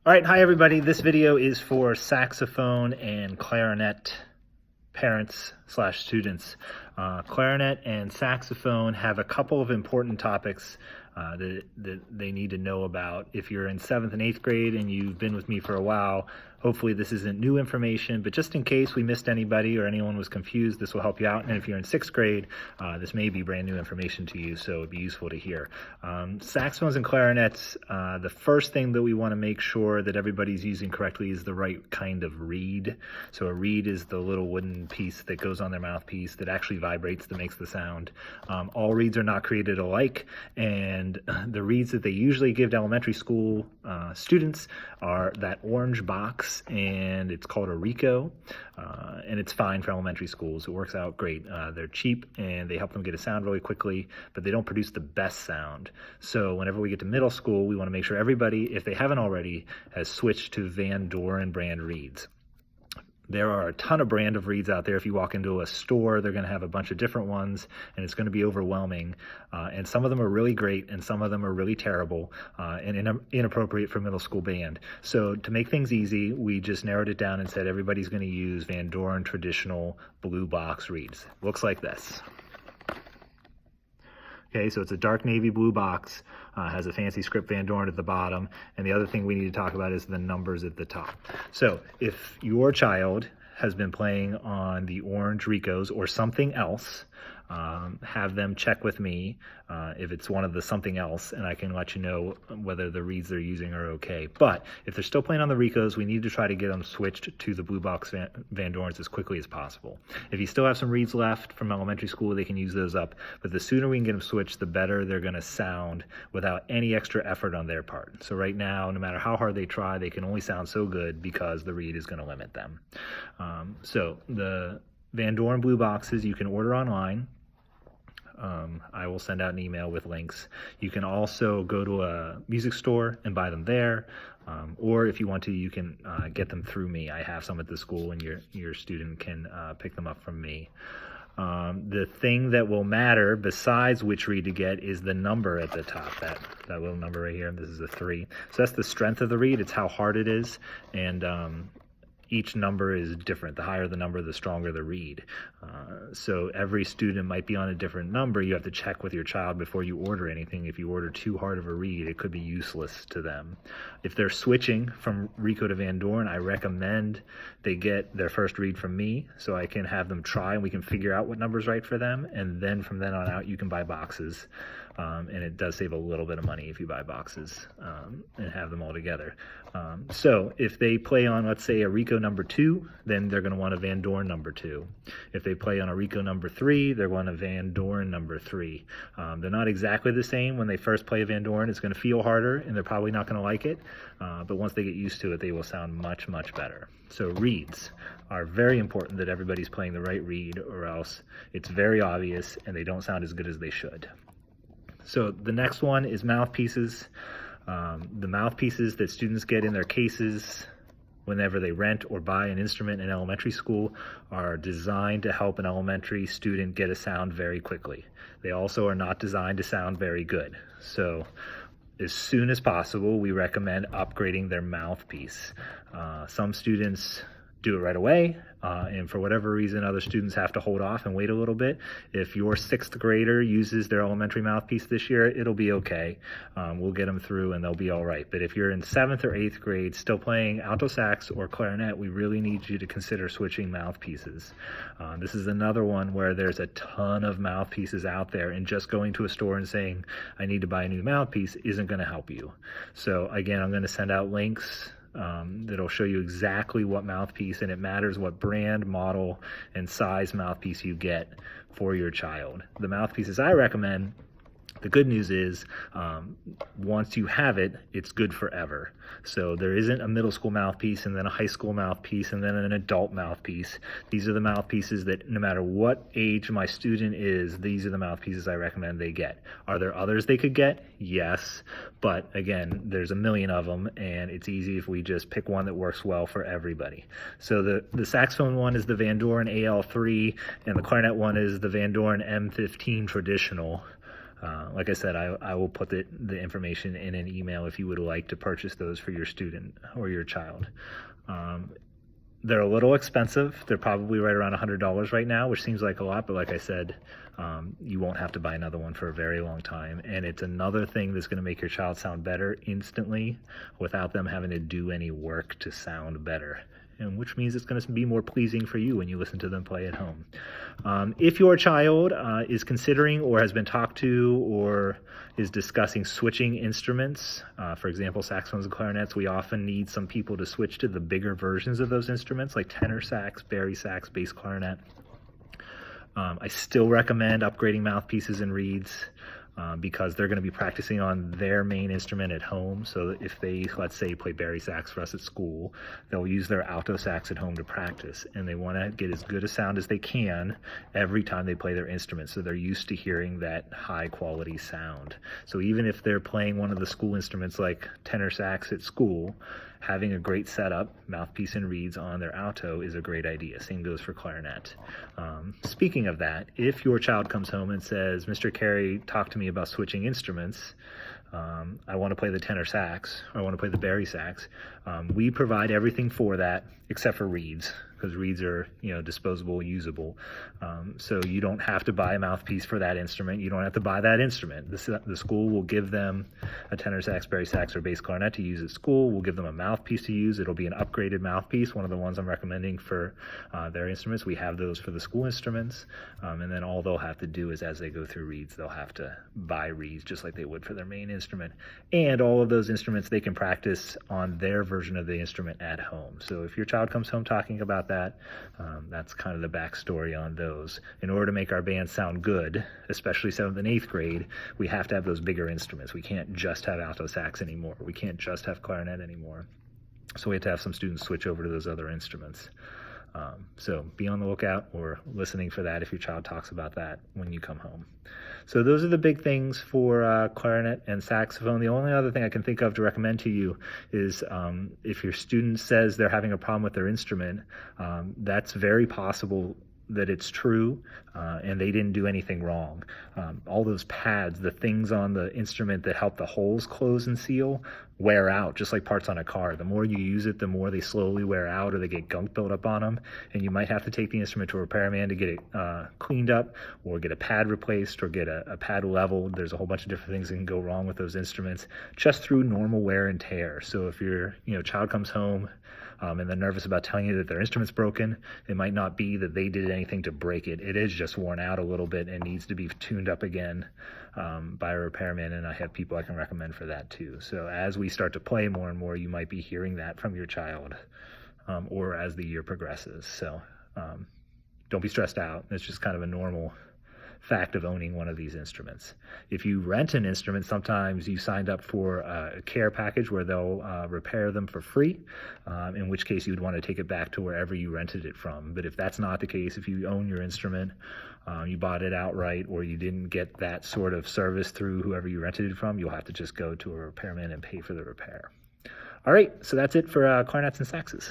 All right, hi everybody. This video is for saxophone and clarinet parents / students. Clarinet and saxophone have a couple of important topics that they need to know about. If you're in 7th and 8th grade and you've been with me for a while, hopefully this isn't new information, but just in case we missed anybody or anyone was confused, this will help you out. And if you're in 6th grade, this may be brand new information to you, so it'd be useful to hear. Saxophones and clarinets, the first thing that we want to make sure that everybody's using correctly is the right kind of reed. So a reed is the little wooden piece that goes on their mouthpiece that actually vibrates, that makes the sound. All reeds are not created alike, and the reeds that they usually give to elementary school students are that orange box, and it's called a Rico, and it's fine for elementary schools. It works out great. They're cheap and they help them get a sound really quickly, but they don't produce the best sound. So whenever we get to middle school, we want to make sure everybody, if they haven't already, has switched to Van Doren brand reeds. There are a ton of brand of reeds out there. If you walk into a store, they're going to have a bunch of different ones, and it's going to be overwhelming. And some of them are really great, and some of them are really terrible and inappropriate for middle school band. So to make things easy, we just narrowed it down and said everybody's going to use Van Doren traditional blue box reeds. Looks like this. Okay, so it's a dark navy blue box, has a fancy script Van Doren at the bottom, and the other thing we need to talk about is the numbers at the top. So if your child has been playing on the orange Ricos or something else, have them check with me if it's one of the something else, and I can let you know whether the reeds they're using are okay. But if they're still playing on the Ricos, we need to try to get them switched to the blue box Van Dorens as quickly as possible. If you still have some reeds left from elementary school, they can use those up, but the sooner we can get them switched, the better they're going to sound without any extra effort on their part. So right now, no matter how hard they try, they can only sound so good because the reed is going to limit them. So the Van Doren blue boxes you can order online. I will send out an email with links. You can also go to a music store and buy them there, or if you want to, you can get them through me. I have some at the school, and your student can pick them up from me. The thing that will matter besides which reed to get is the number at the top, that little number right here. This is a 3. So that's the strength of the reed. It's how hard it is, and each number is different. The higher the number, the stronger the reed. So every student might be on a different number. You have to check with your child before you order anything. If you order too hard of a reed, it could be useless to them. If they're switching from Rico to Van Doren, I recommend they get their first reed from me so I can have them try and we can figure out what number's right for them. And then from then on out, you can buy boxes. And it does save a little bit of money if you buy boxes and have them all together. So if they play on, let's say, a Rico number 2, then they're going to want a Van Doren number 2. If they play on a Rico number 3, they're going to Van Doren number 3. They're not exactly the same. When they first play a Van Doren, it's going to feel harder, and they're probably not going to like it. But once they get used to it, they will sound much, much better. So reeds are very important that everybody's playing the right reed, or else it's very obvious and they don't sound as good as they should. So the next one is mouthpieces. The mouthpieces that students get in their cases whenever they rent or buy an instrument in elementary school are designed to help an elementary student get a sound very quickly. They also are not designed to sound very good. So as soon as possible, we recommend upgrading their mouthpiece. Some students do it right away, and for whatever reason, other students have to hold off and wait a little bit. If your 6th grader uses their elementary mouthpiece this year, it'll be okay. We'll get them through and they'll be all right. But if you're in 7th or 8th grade still playing alto sax or clarinet, we really need you to consider switching mouthpieces. This is another one where there's a ton of mouthpieces out there, and just going to a store and saying, I need to buy a new mouthpiece isn't going to help you. So again, I'm going to send out links that'll show you exactly what mouthpiece, and it matters what brand, model, and size mouthpiece you get for your child. The mouthpieces I recommend, the good news is once you have it, it's good forever. So there isn't a middle school mouthpiece and then a high school mouthpiece and then an adult mouthpiece. These are the mouthpieces that no matter what age my student is, these are the mouthpieces I recommend they get. Are there others they could get? Yes. But again, there's a million of them, and it's easy if we just pick one that works well for everybody. So the saxophone one is the Van Doren AL3, and the clarinet one is the Van Doren M15 traditional. Like I said, I will put the information in an email if you would like to purchase those for your student or your child. They're a little expensive. They're probably right around $100 right now, which seems like a lot, but like I said, you won't have to buy another one for a very long time. And it's another thing that's going to make your child sound better instantly without them having to do any work to sound better. And which means it's going to be more pleasing for you when you listen to them play at home. If your child is considering or has been talked to or is discussing switching instruments, for example, saxophones and clarinets, we often need some people to switch to the bigger versions of those instruments like tenor sax, bari sax, bass clarinet. I still recommend upgrading mouthpieces and reeds because they're going to be practicing on their main instrument at home. So if they, let's say, play bari sax for us at school, they'll use their alto sax at home to practice, and they want to get as good a sound as they can every time they play their instrument, so they're used to hearing that high quality sound. So even if they're playing one of the school instruments like tenor sax at school, having a great setup, mouthpiece and reeds on their alto is a great idea. Same goes for clarinet. Speaking of that, if your child comes home and says, Mr. Carey, talk to me about switching instruments, I want to play the tenor sax, or I want to play the bari sax, we provide everything for that except for reeds, because reeds are, disposable, usable. So you don't have to buy a mouthpiece for that instrument. You don't have to buy that instrument. The school will give them a tenor sax, bari sax, or bass clarinet to use at school. We'll give them a mouthpiece to use. It'll be an upgraded mouthpiece, one of the ones I'm recommending for their instruments. We have those for the school instruments. And then all they'll have to do is, as they go through reeds, they'll have to buy reeds just like they would for their main instrument. And all of those instruments, they can practice on their version of the instrument at home. So if your child comes home talking about that, that's kind of the backstory on those. In order to make our band sound good, especially 7th and 8th grade, we have to have those bigger instruments. We can't just have alto sax anymore. We can't just have clarinet anymore. So we have to have some students switch over to those other instruments. So be on the lookout or listening for that if your child talks about that when you come home. So those are the big things for clarinet and saxophone. The only other thing I can think of to recommend to you is if your student says they're having a problem with their instrument, that's very possible that it's true and they didn't do anything wrong. All those pads, the things on the instrument that help the holes close and seal, wear out just like parts on a car. The more you use it, the more they slowly wear out or they get gunk built up on them, and you might have to take the instrument to a repairman to get it cleaned up or get a pad replaced or get a pad leveled. There's a whole bunch of different things that can go wrong with those instruments just through normal wear and tear. So if your child comes home and they're nervous about telling you that their instrument's broken, it might not be that they did anything to break it. It is just worn out a little bit and needs to be tuned up again by a repairman, and I have people I can recommend for that too. So as we start to play more and more, you might be hearing that from your child or as the year progresses. So don't be stressed out. It's just kind of a normal fact of owning one of these instruments. If you rent an instrument, sometimes you signed up for a care package where they'll repair them for free, in which case you'd want to take it back to wherever you rented it from. But if that's not the case, if you own your instrument, you bought it outright, or you didn't get that sort of service through whoever you rented it from, you'll have to just go to a repairman and pay for the repair. All right, so that's it for clarinets and saxes.